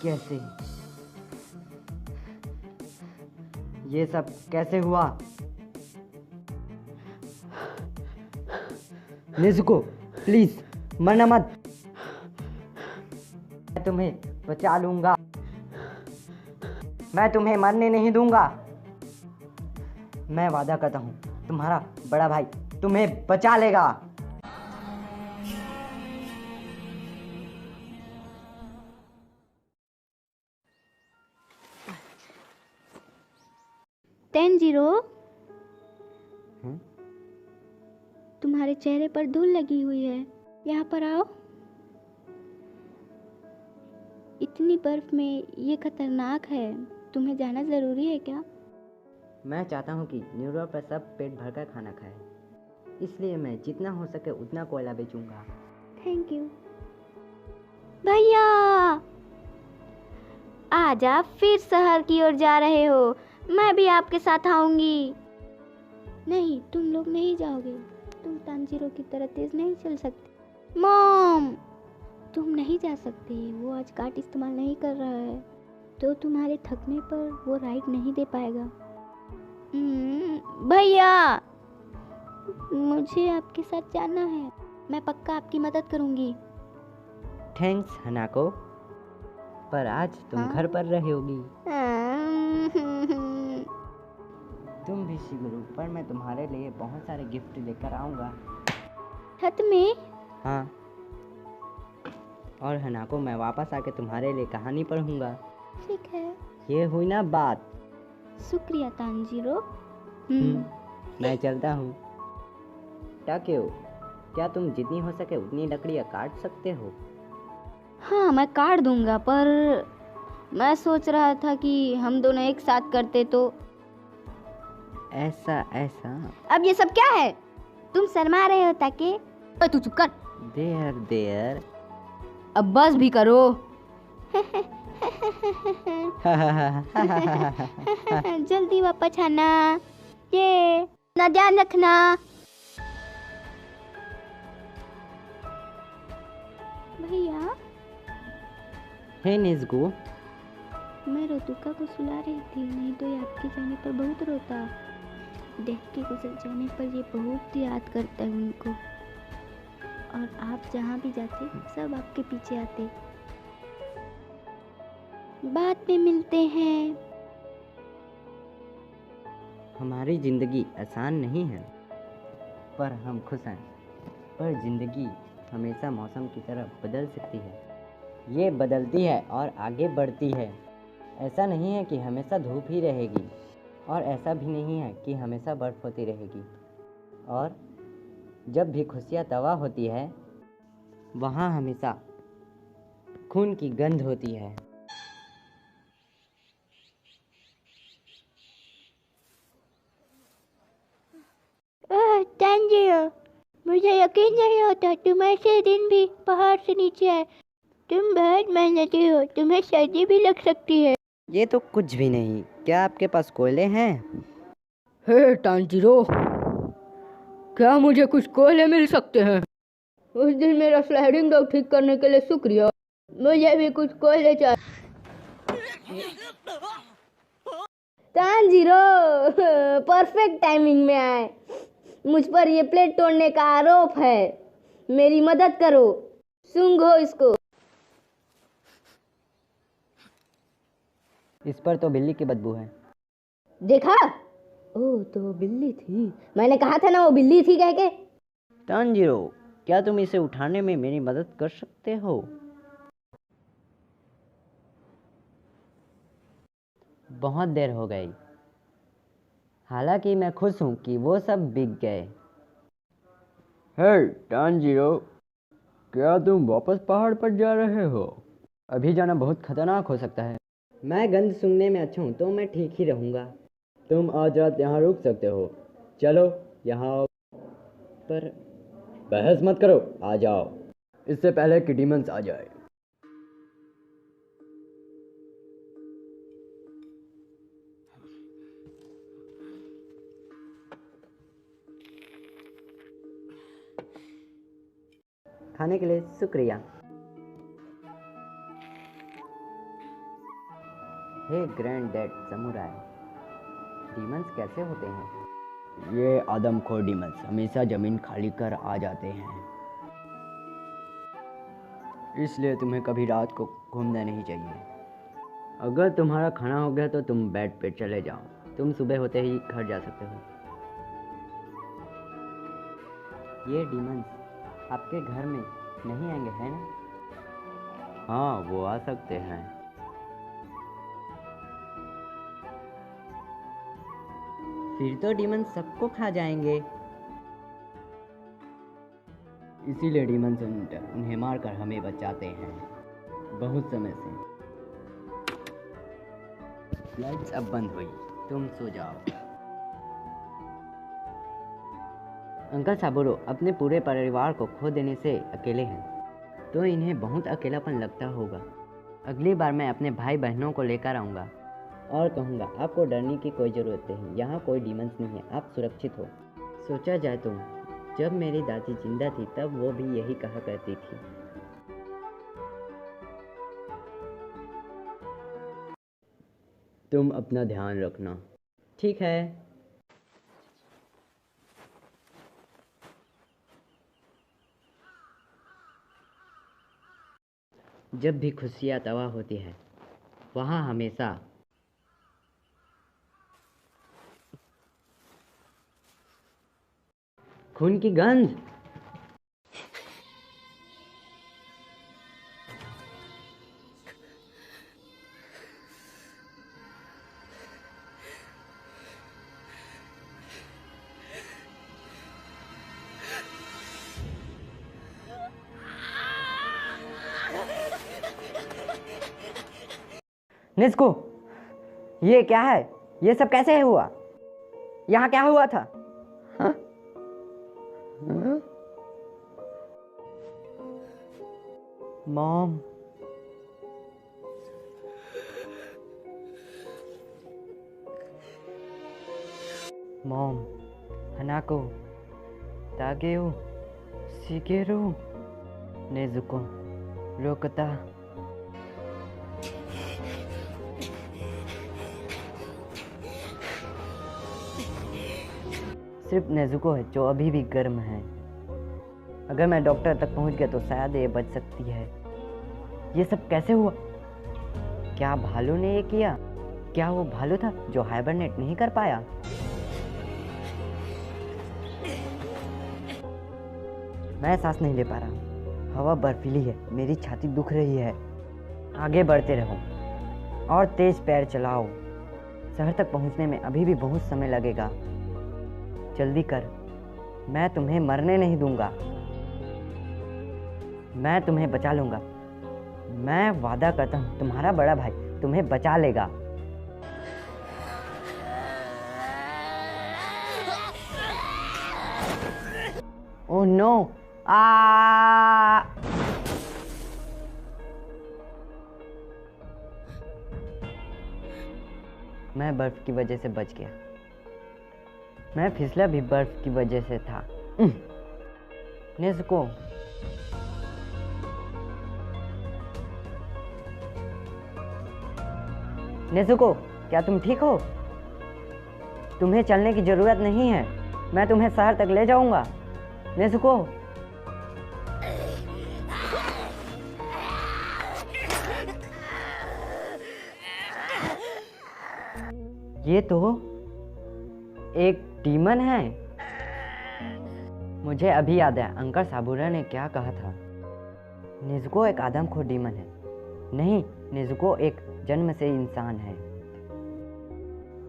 कैसे? ये सब कैसे हुआ? निज़ुको, प्लीज मरना मत। मैं तुम्हें बचा लूंगा। मैं तुम्हें मरने नहीं दूंगा। मैं वादा करता हूँ, तुम्हारा बड़ा भाई तुम्हें बचा लेगा। तेंजिरो, तुम्हारे चेहरे पर धूल लगी हुई है, यहाँ पर आओ। इतनी बर्फ में ये खतरनाक है, तुम्हें जाना जरूरी है क्या? मैं चाहता हूँ कि न्यूयॉर्क पर सब पेट भरकर खाना खाए, इसलिए मैं जितना हो सके उतना कोयला बेचूंगा। थैंक यू भैया। आज आप फिर शहर की ओर जा रहे हो, मैं भी आपके साथ आऊंगी। नहीं, तुम लोग नहीं जाओगे, तुम तांजीरो की तरह तेज नहीं चल सकते। मॉम, तुम नहीं जा सकते, वो आज कार्ट इस्तेमाल नहीं कर रहा है, तो तुम्हारे थकने पर वो राइड नहीं दे पाएगा। भैया, मुझे आपके साथ जाना है, मैं पक्का आपकी मदद करूंगी। थैंक्स हनाको, पर आज तुम घर पर रहोगी। तुम भी शिगुरु, पर मैं तुम्हारे लिए बहुत सारे गिफ्ट लेकर आऊँगा। सच में? हाँ, और हनाको मैं वापस आके तुम्हारे लिए कहानी पढ़ूंगा। ठीक है, ये हुई ना बात। शुक्रिया तांजीरो। मैं चलता हूँ। टाक्यो, क्या तुम जितनी हो सके उतनी लकड़ियाँ काट सकते हो? हाँ, मैं काट दूंगा, पर मैं सोच रहा था कि हम दोनों एक साथ करते तो। ऐसा? अब ये सब क्या है? तुम शर्मा रहे हो ताकि? तू चुप कर। देयर अब बस भी करो। जल्दी वापस आना, ये ना ध्यान रखना। भैया, हे निज़ुको, मैं रोतुका को सुला रही थी, नहीं तो ये आपके जाने पर बहुत रोता। देख के गुजर जाने पर ये बहुत याद करता है उनको, और आप जहाँ भी जाते सब आपके पीछे आते। बाद में मिलते हैं। हमारी ज़िंदगी आसान नहीं है, पर हम खुश हैं। पर ज़िंदगी हमेशा मौसम की तरह बदल सकती है। ये बदलती है और आगे बढ़ती है। ऐसा नहीं है कि हमेशा धूप ही रहेगी, और ऐसा भी नहीं है कि हमेशा बर्फ़ होती रहेगी। और जब भी खुशियाँ तवा होती है, वहाँ हमेशा खून की गंध होती है। तांजिरो, मुझे यकीन नहीं होता तुम ऐसे दिन भी पहाड़ से नीचे आए। तुम बहुत मेहनती हो, तुम्हें सर्दी भी लग सकती है। ये तो कुछ भी नहीं। क्या आपके पास कोयले हैं? हे तांजीरो, क्या मुझे कुछ कोयले मिल सकते हैं? उस दिन मेरा स्लाइडिंग डोर ठीक करने के लिए शुक्रिया। मुझे भी कुछ कोयले चाहिए। तांजीरो, परफेक्ट टाइमिंग में आए। मुझ पर ये प्लेट तोड़ने का आरोप है, मेरी मदद करो। सूंघो इसको। इस पर तो बिल्ली की बदबू है। देखा? ओह, तो वो बिल्ली थी। मैंने कहा था ना वो बिल्ली थी कह के। तांजीरो, क्या तुम इसे उठाने में मेरी मदद कर सकते हो? बहुत देर हो गई। हालांकि मैं खुश हूँ कि वो सब बिक गए। हे तांजीरो, क्या तुम वापस पहाड़ पर जा रहे हो? अभी जाना बहुत खतरनाक हो सकता है। मैं गंध सूंघने में अच्छा हूँ, तो मैं ठीक ही रहूँगा। तुम आज रात यहाँ रुक सकते हो। चलो यहाँ आओ। पर बहस मत करो, आ जाओ, इससे पहले कि डीमंस आ जाए। खाने के लिए शुक्रिया। हे ग्रैंड डैड समुराई, डीमंस कैसे होते हैं? ये आदमखोर डीमंस हमेशा ज़मीन खाली कर आ जाते हैं, इसलिए तुम्हें कभी रात को घूमना नहीं चाहिए। अगर तुम्हारा खाना हो गया तो तुम बेड पे चले जाओ, तुम सुबह होते ही घर जा सकते हो। ये डीमंस आपके घर में नहीं आएंगे है ना? हाँ, वो आ सकते हैं। फिर तो डीमंस सबको खा जाएंगे। इसीलिए डीमन सेंटर उन्हें मारकर हमें बचाते हैं बहुत समय से। लाइट्स अब बंद हुई, तुम सो जाओ। अंकल साबुरो अपने पूरे परिवार को खो देने से अकेले हैं, तो इन्हें बहुत अकेलापन लगता होगा। अगली बार मैं अपने भाई बहनों को लेकर आऊँगा और कहूँगा आपको डरने की कोई ज़रूरत नहीं, यहाँ कोई डीमंस नहीं है, आप सुरक्षित हो। सोचा जाए तो जब मेरी दादी जिंदा थी तब वो भी यही कहा करती थी। तुम अपना ध्यान रखना। ठीक है। जब भी खुशियाँ तबाह होती है वहाँ हमेशा खून की गंध। निस्को, ये क्या है? ये सब कैसे हुआ? यहाँ क्या हुआ था? हाँ? हाँ? मॉम, मॉम, हनाको, तागेओ, शिगेरू, नेजुको, रोकता। सिर्फ नेजुको है जो अभी भी गर्म है। अगर मैं डॉक्टर तक पहुंच गया तो शायद ये बच सकती है। ये सब कैसे हुआ? क्या भालू ने ये किया? क्या वो भालू था जो हाइबरनेट नहीं कर पाया? मैं सांस नहीं ले पा रहा, हवा बर्फीली है, मेरी छाती दुख रही है। आगे बढ़ते रहो और तेज पैर चलाओ। शहर तक पहुंचने में अभी भी बहुत समय लगेगा। जल्दी कर, मैं तुम्हें मरने नहीं दूंगा। मैं तुम्हें बचा लूंगा। मैं वादा करता हूँ तुम्हारा बड़ा भाई तुम्हें बचा लेगा। Oh no! मैं बर्फ की वजह से बच गया। मैं फिसला भी बर्फ की वजह से था। नेज़ुको, नेज़ुको, क्या तुम ठीक हो? तुम्हें चलने की जरूरत नहीं है, मैं तुम्हें शहर तक ले जाऊंगा। नेज़ुको, ये तो एक डीमन है। मुझे अभी याद है अंकल साबुरा ने क्या कहा था। नेज़ुको एक आदमखोर डीमन है। नहीं, नेज़ुको एक जन्म से इंसान है,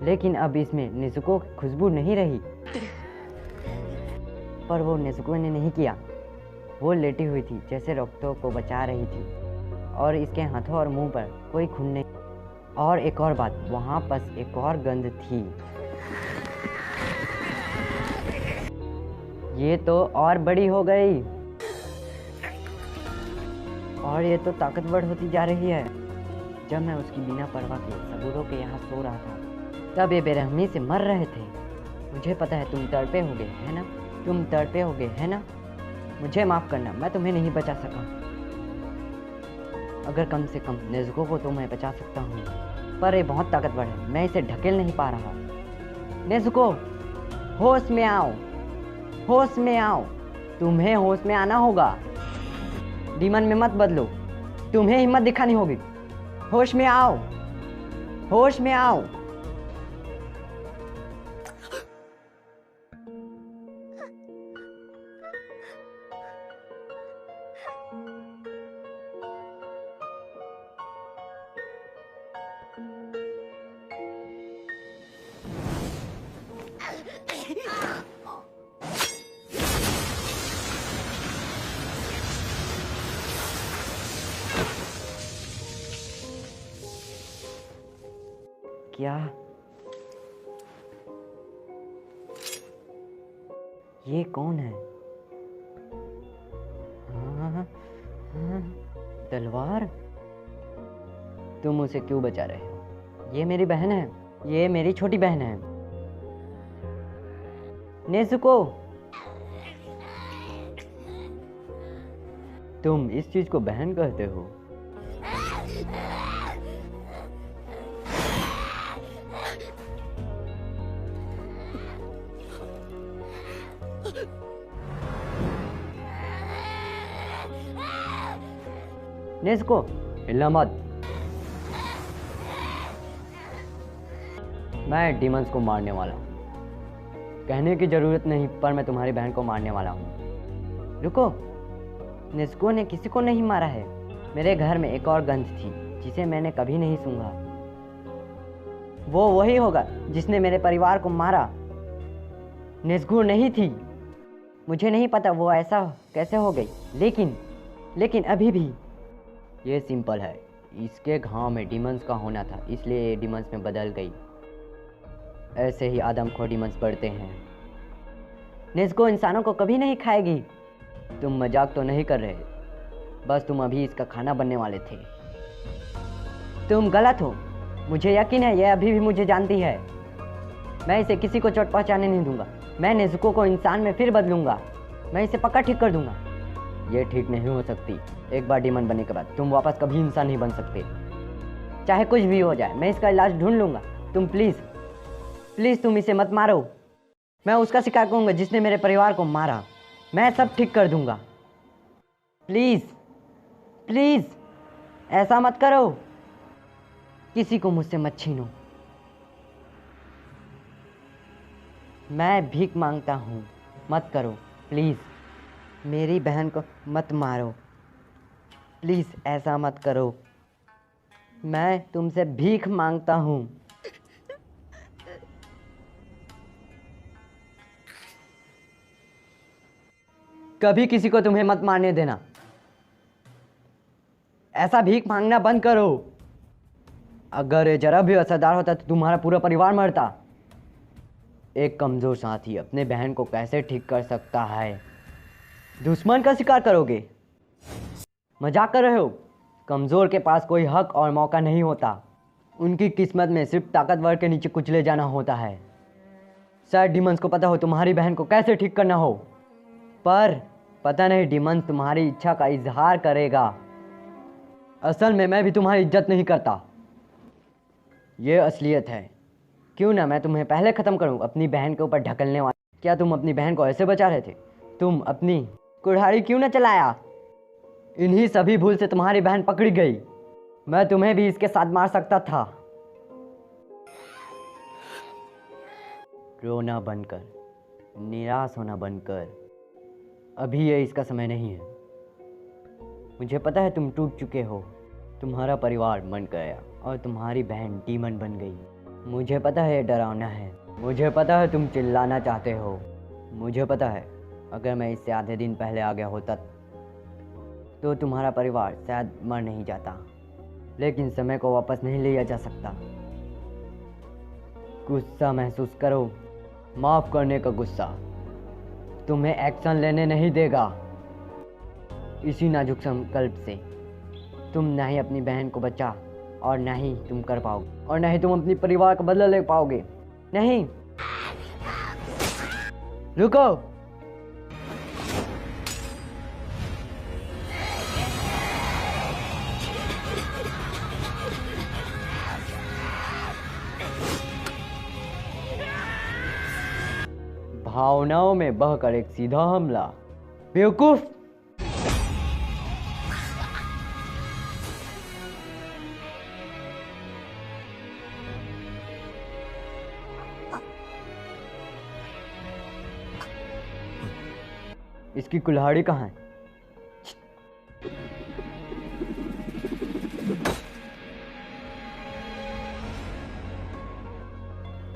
लेकिन अब इसमें नेज़ुको की खुशबू नहीं रही। पर वो नेज़ुको ने नहीं किया। वो लेटी हुई थी जैसे रोक्तो को बचा रही थी और इसके हाथों और मुंह पर कोई खून नहीं। और एक और बात, वहाँ बस एक और गंध थी। ये तो और बड़ी हो गई और ये तो ताकतवर होती जा रही है। जब मैं उसकी बिना परवाह के सबूरों के यहाँ सो रहा था तब ये बेरहमी से मर रहे थे। मुझे पता है तुम तड़पे होगे, है ना? तुम तड़पे होगे, है ना? मुझे माफ़ करना, मैं तुम्हें नहीं बचा सका। अगर कम से कम नेज़ुको को तो मैं बचा सकता हूँ। पर ये बहुत ताकतवर है, मैं इसे ढकेल नहीं पा रहा। नेज़ुको, होश में आओ, होश में आओ, तुम्हें होश में आना होगा। डीमन में मत बदलो, तुम्हें हिम्मत दिखानी होगी। होश में आओ, होश में आओ। क्या ये कौन है? हाँ, हाँ, तलवार। तुम उसे क्यों बचा रहे हो? ये मेरी बहन है, ये मेरी छोटी बहन है। नेज़ुको, तुम इस चीज को बहन कहते हो? नेज़ुको, हिलना मत। मैं डीमंस को मारने वाला हूँ। कहने की जरूरत नहीं, पर मैं तुम्हारी बहन को मारने वाला हूँ। रुको, नेज़ुको ने किसी को नहीं मारा है। मेरे घर में एक और गंध थी जिसे मैंने कभी नहीं सूंघा। वो वही होगा जिसने मेरे परिवार को मारा। नेज़ुको नहीं थी। मुझे नहीं पता वो ऐसा कैसे हो गई, लेकिन अभी भी ये सिंपल है। इसके घाव में डीमंस का होना था, इसलिए ये डीमंस में बदल गई। ऐसे ही आदमखोर डीमंस बढ़ते हैं। नेज़ुको इंसानों को कभी नहीं खाएगी। तुम मजाक तो नहीं कर रहे, बस तुम अभी इसका खाना बनने वाले थे। तुम गलत हो। मुझे यकीन है यह अभी भी मुझे जानती है। मैं इसे किसी को चोट पहुंचाने नहीं दूंगा। मैं नेज़ुको को इंसान में फिर बदलूंगा। मैं इसे पक्का ठीक कर दूंगा। ये ठीक नहीं हो सकती। एक बार डीमन बनने के बाद तुम वापस कभी इंसान नहीं बन सकते। चाहे कुछ भी हो जाए, मैं इसका इलाज ढूंढ लूंगा। तुम प्लीज तुम इसे मत मारो। मैं उसका शिकार करूंगा जिसने मेरे परिवार को मारा। मैं सब ठीक कर दूंगा। प्लीज ऐसा मत करो। किसी को मुझसे मत छीनो। मैं भीख मांगता हूँ, मत करो प्लीज। मेरी बहन को मत मारो, प्लीज ऐसा मत करो। मैं तुमसे भीख मांगता हूँ। कभी किसी को तुम्हें मत मारने देना। ऐसा भीख मांगना बंद करो। अगर ये जरा भी असरदार होता तो तुम्हारा पूरा परिवार मरता। एक कमजोर साथी अपने बहन को कैसे ठीक कर सकता है? दुश्मन का शिकार करोगे? मजाक कर रहे हो? कमजोर के पास कोई हक और मौका नहीं होता। उनकी किस्मत में सिर्फ ताकतवर के नीचे कुचले जाना होता है। शायद डीमंस को पता हो तुम्हारी बहन को कैसे ठीक करना हो, पर पता नहीं डीमंस तुम्हारी इच्छा का इजहार करेगा। असल में मैं भी तुम्हारी इज्जत नहीं करता। ये असलियत है। क्यों ना मैं तुम्हें पहले ख़त्म करूं अपनी बहन के ऊपर ढकलने वाला। क्या तुम अपनी बहन को ऐसे बचा रहे थे? तुम अपनी कुल्हाड़ी क्यों ना चलाया? इन्हीं सभी भूल से तुम्हारी बहन पकड़ी गई। मैं तुम्हें भी इसके साथ मार सकता था। रोना बनकर, निराश होना बनकर, अभी ये इसका समय नहीं है। मुझे पता है तुम टूट चुके हो। तुम्हारा परिवार मर गया और तुम्हारी बहन डीमन बन गई। मुझे पता है ये डरावना है। मुझे पता है तुम चिल्लाना चाहते हो। मुझे पता है अगर मैं इससे आधे दिन पहले आ गया होता तो तुम्हारा परिवार शायद मर नहीं जाता। लेकिन समय को वापस नहीं लिया जा सकता। गुस्सा महसूस करो, माफ करने का गुस्सा तुम्हें एक्शन लेने नहीं देगा। इसी नाजुक संकल्प से तुम ना ही अपनी बहन को बचा और ना ही तुम कर पाओगे, और ना ही तुम अपनी परिवार का बदला ले पाओगे। नहीं, रुको। भावनाओं में बहकर एक सीधा हमला। बेवकूफ! इसकी कुल्हाड़ी कहाँ है?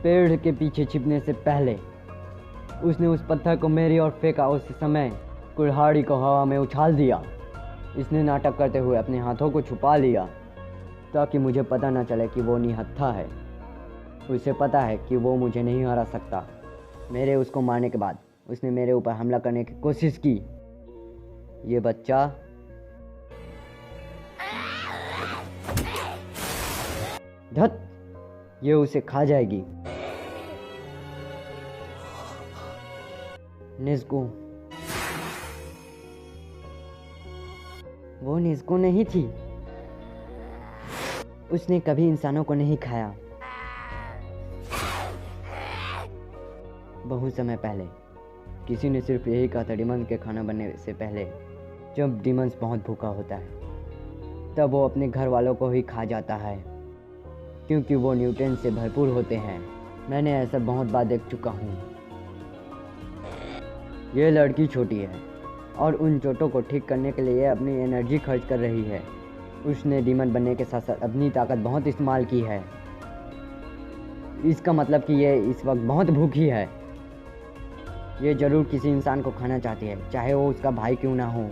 पेड़ के पीछे छिपने से पहले उसने उस पत्थर को मेरी ओर फेंका। उस समय कुल्हाड़ी को हवा में उछाल दिया। इसने नाटक करते हुए अपने हाथों को छुपा लिया ताकि मुझे पता न चले कि वो निहत्था है। उसे पता है कि वो मुझे नहीं हरा सकता। मेरे उसको मारने के बाद उसने मेरे ऊपर हमला करने की कोशिश की। ये बच्चा धत, ये उसे खा जाएगी। निज़्को, वो निज़्को नहीं थी। उसने कभी इंसानों को नहीं खाया। बहुत समय पहले किसी ने सिर्फ यही कहा था, डिमंस के खाना बनने से पहले जब डिमंस बहुत भूखा होता है तब वो अपने घर वालों को ही खा जाता है क्योंकि वो न्यूट्रिएंट्स से भरपूर होते हैं। मैंने ऐसा बहुत बार देख चुका हूँ। ये लड़की छोटी है और उन चोटों को ठीक करने के लिए अपनी एनर्जी खर्च कर रही है। उसने डीमन बनने के साथ साथ अपनी ताकत बहुत इस्तेमाल की है। इसका मतलब कि ये इस वक्त बहुत भूखी है। ये ज़रूर किसी इंसान को खाना चाहती है, चाहे वो उसका भाई क्यों ना हो।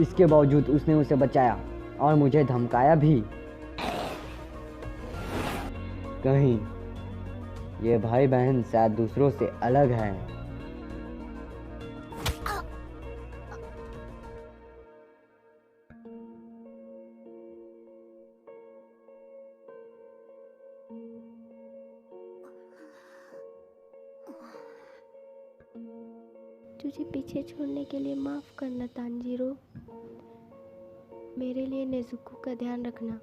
इसके बावजूद उसने उसे बचाया और मुझे धमकाया भी। कहीं ये भाई बहन शायद दूसरों से अलग हैं। तुझे पीछे छोड़ने के लिए माफ़ करना तांजीरो। मेरे लिए नेज़ुको का ध्यान रखना।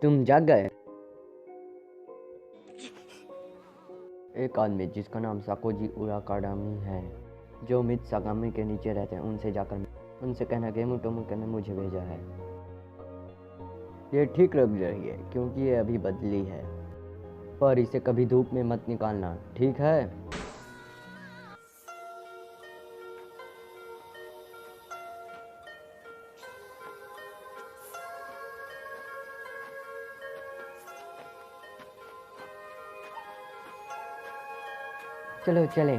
तुम जाग गए? एक आदमी जिसका नाम साकोजी उराकाडामी है, जो मित सागामी के नीचे रहते हैं, उनसे जाकर उनसे कहना गेमू टोमुके ने मुझे भेजा है। ये ठीक लग रही है क्योंकि ये अभी बदली है, पर इसे कभी धूप में मत निकालना, ठीक है? चलो चले।